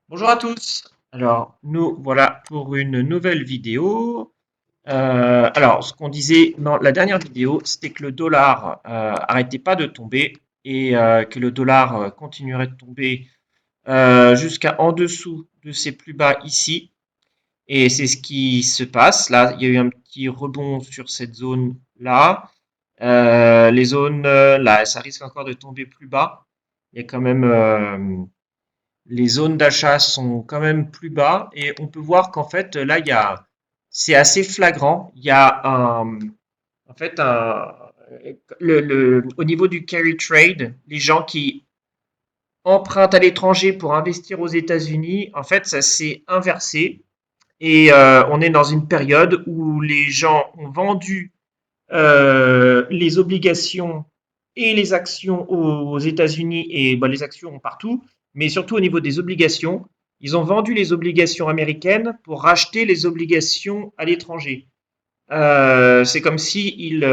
Bonjour à tous. Alors, nous voilà pour une nouvelle vidéo. Alors, ce qu'on disait dans la dernière vidéo, c'était que le dollar arrêtait pas de tomber et que le dollar continuerait de tomber jusqu'à en dessous de ses plus bas ici. Et c'est ce qui se passe. Là, il y a eu un petit rebond sur cette zone-là. Les zones là, ça risque encore de tomber plus bas. Il y a quand même les zones d'achat sont quand même plus bas et on peut voir qu'en fait là c'est assez flagrant. Il y a en fait au niveau du carry trade, les gens qui empruntent à l'étranger pour investir aux États-Unis, en fait ça s'est inversé et on est dans une période où les gens ont vendu les obligations et les actions aux États-Unis et bah, les actions partout, mais surtout au niveau des obligations. Ils ont vendu les obligations américaines pour racheter les obligations à l'étranger. C'est comme si ils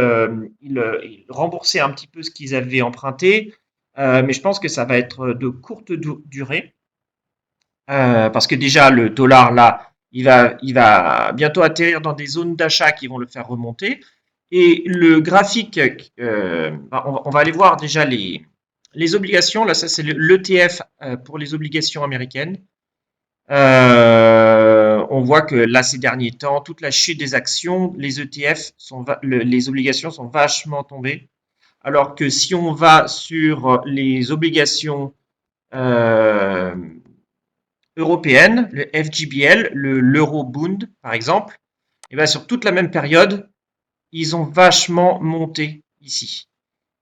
remboursaient un petit peu ce qu'ils avaient emprunté, mais je pense que ça va être de courte durée, parce que déjà le dollar là, il va bientôt atterrir dans des zones d'achat qui vont le faire remonter. Et le graphique, on va aller voir déjà les obligations. Là, ça c'est l'ETF pour les obligations américaines. On voit que là, ces derniers temps, toute la chute des actions, les ETF les obligations sont vachement tombées. Alors que si on va sur les obligations euh, européenne, le FGBL, l'Eurobond par exemple, et bien sur toute la même période, ils ont vachement monté ici.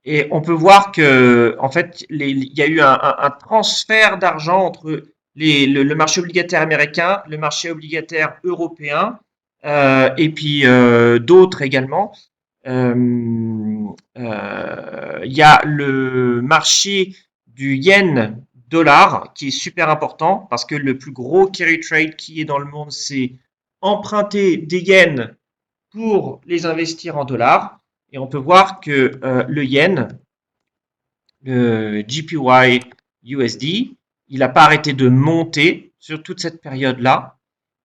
Et on peut voir que, en fait, il y a eu un transfert d'argent entre le marché obligataire américain, le marché obligataire européen, et puis d'autres également. Il y a le marché du yen dollar qui est super important parce que le plus gros carry trade qui est dans le monde, c'est emprunter des yens pour les investir en dollars. Et on peut voir que le yen, le JPY USD, il n'a pas arrêté de monter sur toute cette période-là.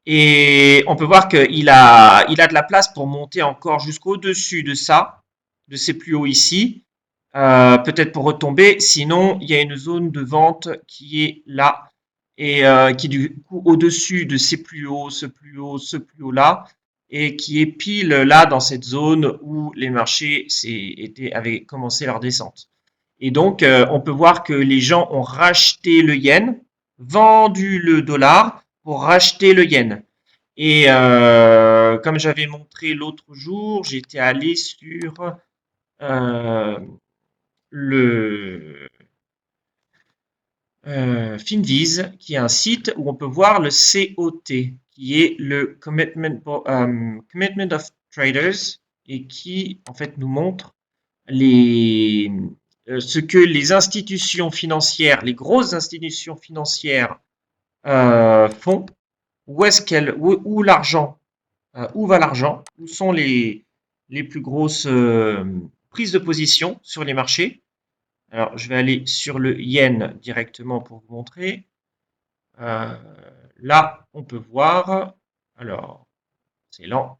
Et on peut voir qu'il a de la place pour monter encore jusqu'au-dessus de ça, de ces plus hauts ici, peut-être pour retomber. Sinon, il y a une zone de vente qui est là et qui est du coup au-dessus de ces plus hauts, ce plus haut, ce plus haut là, et qui est pile là dans cette zone où les marchés avaient commencé leur descente. Et donc, on peut voir que les gens ont racheté le yen, vendu le dollar pour racheter le yen. Et comme j'avais montré l'autre jour, j'étais allé sur euh, le Finviz, qui est un site où on peut voir le COT, qui est le Commitment of Traders, et qui en fait nous montre les, ce que les institutions financières, les grosses institutions financières font, où l'argent, où va l'argent, où sont les plus grosses prises de position sur les marchés. Alors, je vais aller sur le yen directement pour vous montrer. Euh, Là, on peut voir. Alors, c'est lent,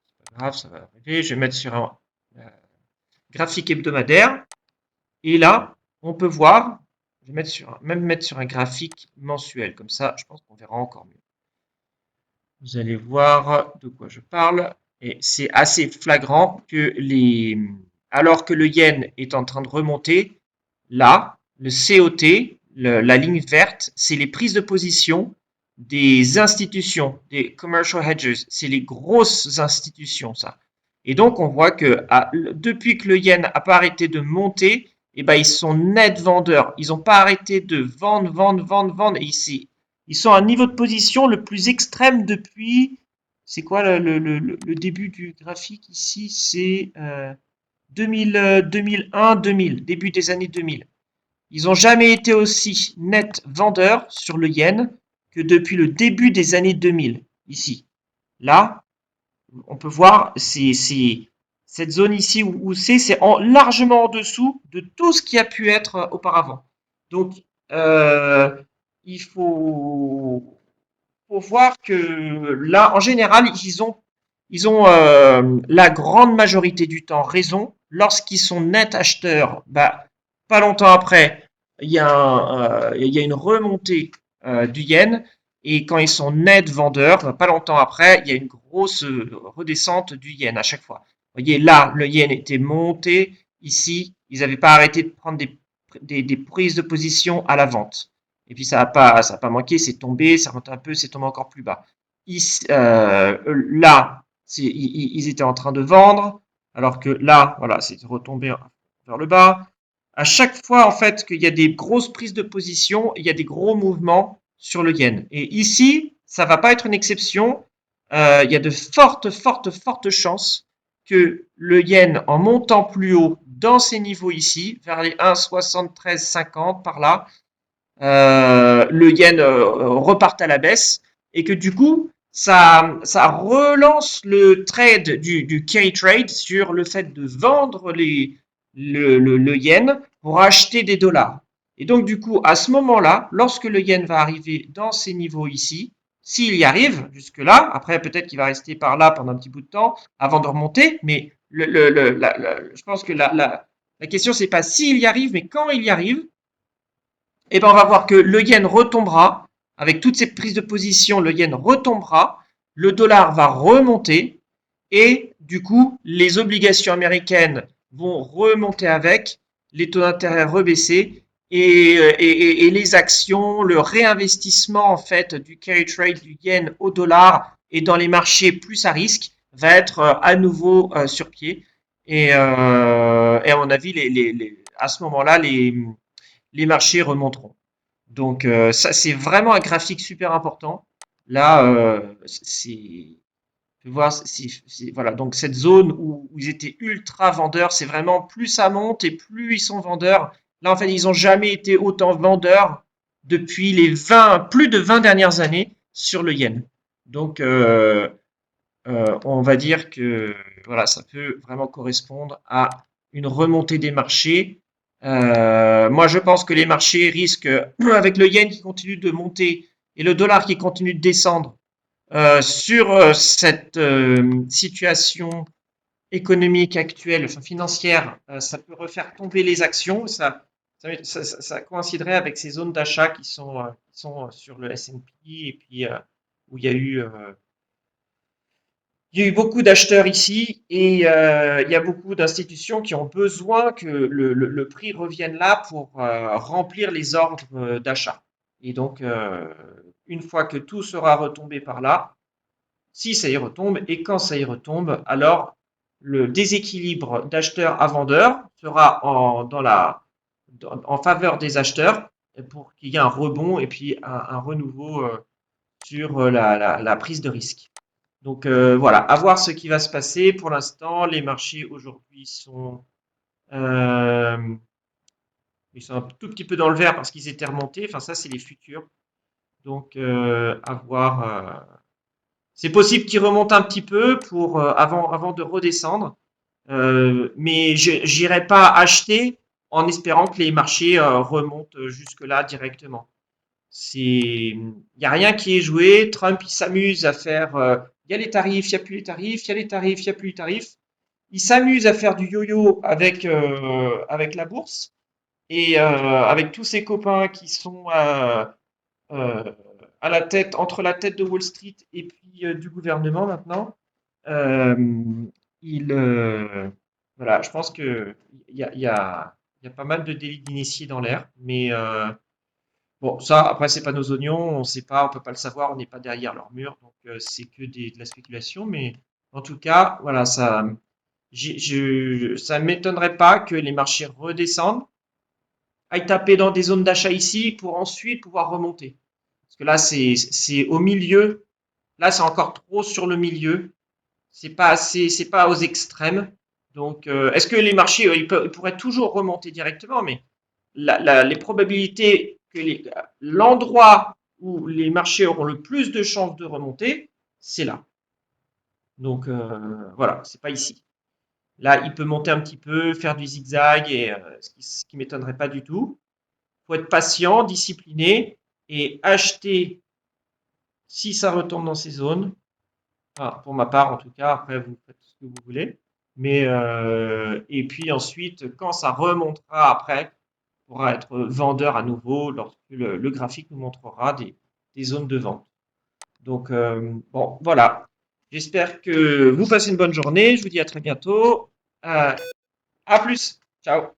c'est pas grave, ça va arriver. Je vais mettre sur un graphique hebdomadaire. Et là, on peut voir. Je vais même mettre sur un graphique mensuel. Comme ça, je pense qu'on verra encore mieux. Vous allez voir de quoi je parle. Et c'est assez flagrant que alors que le yen est en train de remonter, là, le COT, la ligne verte, c'est les prises de position des institutions, des commercial hedgers. C'est les grosses institutions, ça. Et donc, on voit que depuis que le yen n'a pas arrêté de monter, eh ben, ils sont net vendeurs. Ils n'ont pas arrêté de vendre, vendre, vendre, vendre. Et ici, ils sont à un niveau de position le plus extrême depuis. C'est quoi le début du graphique ici? C'est 2001-2000, début des années 2000. Ils n'ont jamais été aussi net vendeurs sur le yen que depuis le début des années 2000, ici. Là, on peut voir, cette zone ici où c'est largement en dessous de tout ce qui a pu être auparavant. Donc, il faut pour voir que là, en général, ils ont la grande majorité du temps raison. Lorsqu'ils sont net acheteurs, bah, pas longtemps après, il y a une remontée du yen. Et quand ils sont net vendeurs, bah, pas longtemps après, il y a une grosse redescente du yen à chaque fois. Vous voyez, là, le yen était monté. Ici, ils n'avaient pas arrêté de prendre des prises de position à la vente. Et puis ça a pas manqué, c'est tombé, ça monte un peu, c'est tombé encore plus bas. Ici, là, ils étaient en train de vendre, alors que là, voilà, c'est retombé vers le bas. À chaque fois, en fait, qu'il y a des grosses prises de position, il y a des gros mouvements sur le yen. Et ici, ça va pas être une exception. Il y a de fortes chances que le yen, en montant plus haut dans ces niveaux ici, vers les 1,7350 par là, le yen reparte à la baisse et que du coup, ça relance le trade du carry trade sur le fait de vendre le yen pour acheter des dollars. Et donc, du coup, à ce moment-là, lorsque le yen va arriver dans ces niveaux ici, s'il y arrive jusque-là, après peut-être qu'il va rester par là pendant un petit bout de temps avant de remonter, mais je pense que la question, c'est pas s'il y arrive, mais quand il y arrive, et ben on va voir que le yen retombera, avec toutes ces prises de position, le yen retombera, le dollar va remonter, et du coup, les obligations américaines vont remonter avec, les taux d'intérêt rebaisser, et les actions, le réinvestissement en fait du carry trade du yen au dollar et dans les marchés plus à risque va être à nouveau sur pied. Et à mon avis, à ce moment-là, les marchés remonteront. Donc ça, c'est vraiment un graphique super important. Là, tu vois, voilà. Donc cette zone où ils étaient ultra vendeurs, c'est vraiment plus ça monte et plus ils sont vendeurs. Là, en fait, ils n'ont jamais été autant vendeurs depuis les plus de 20 dernières années sur le yen. Donc, on va dire que voilà, ça peut vraiment correspondre à une remontée des marchés. Moi, je pense que les marchés risquent, avec le yen qui continue de monter et le dollar qui continue de descendre, sur cette situation économique actuelle, enfin financière, ça peut refaire tomber les actions. Ça coïnciderait avec ces zones d'achat qui sont sur le S&P et puis où il y a eu beaucoup d'acheteurs ici et il y a beaucoup d'institutions qui ont besoin que le prix revienne là pour remplir les ordres d'achat. Et donc, une fois que tout sera retombé par là, si ça y retombe et quand ça y retombe, alors le déséquilibre d'acheteurs à vendeurs sera en faveur des acheteurs pour qu'il y ait un rebond et puis un renouveau sur la prise de risque. Donc voilà, à voir ce qui va se passer. Pour l'instant, les marchés aujourd'hui euh, ils sont un tout petit peu dans le vert parce qu'ils étaient remontés. Enfin, ça, c'est les futurs. Donc à voir. C'est possible qu'ils remontent un petit peu avant de redescendre. Mais je n'irai pas acheter en espérant que les marchés remontent jusque-là directement. Il n'y a rien qui est joué. Trump, il s'amuse à faire, il y a les tarifs, il n'y a plus les tarifs, il y a les tarifs, il n'y a plus les tarifs. Il s'amuse à faire du yo-yo avec la bourse et avec tous ses copains qui sont euh, à la tête, entre la tête de Wall Street et puis du gouvernement maintenant. Euh, il, voilà, je pense que il y a pas mal de délits d'initiés dans l'air, mais bon, ça, après, c'est pas nos oignons, on sait pas, on peut pas le savoir, on n'est pas derrière leur mur, donc c'est que de la spéculation. Mais en tout cas, voilà, ça ne m'étonnerait pas que les marchés redescendent, aillent taper dans des zones d'achat ici pour ensuite pouvoir remonter. Parce que là, c'est au milieu, là, c'est encore trop sur le milieu, c'est pas assez, c'est pas aux extrêmes. Donc, est-ce que les marchés, ils pourraient toujours remonter directement, mais les probabilités que l'endroit où les marchés auront le plus de chances de remonter, c'est là. Donc voilà, c'est pas ici. Là, il peut monter un petit peu, faire du zigzag, et ce qui m'étonnerait pas du tout. Il faut être patient, discipliné et acheter si ça retombe dans ces zones, enfin, pour ma part en tout cas, après vous faites ce que vous voulez, mais et puis ensuite, quand ça remontera après, on pourra être vendeur à nouveau lorsque le graphique nous montrera des zones de vente. Donc, bon, voilà. J'espère que vous passez une bonne journée. Je vous dis à très bientôt. À plus. Ciao.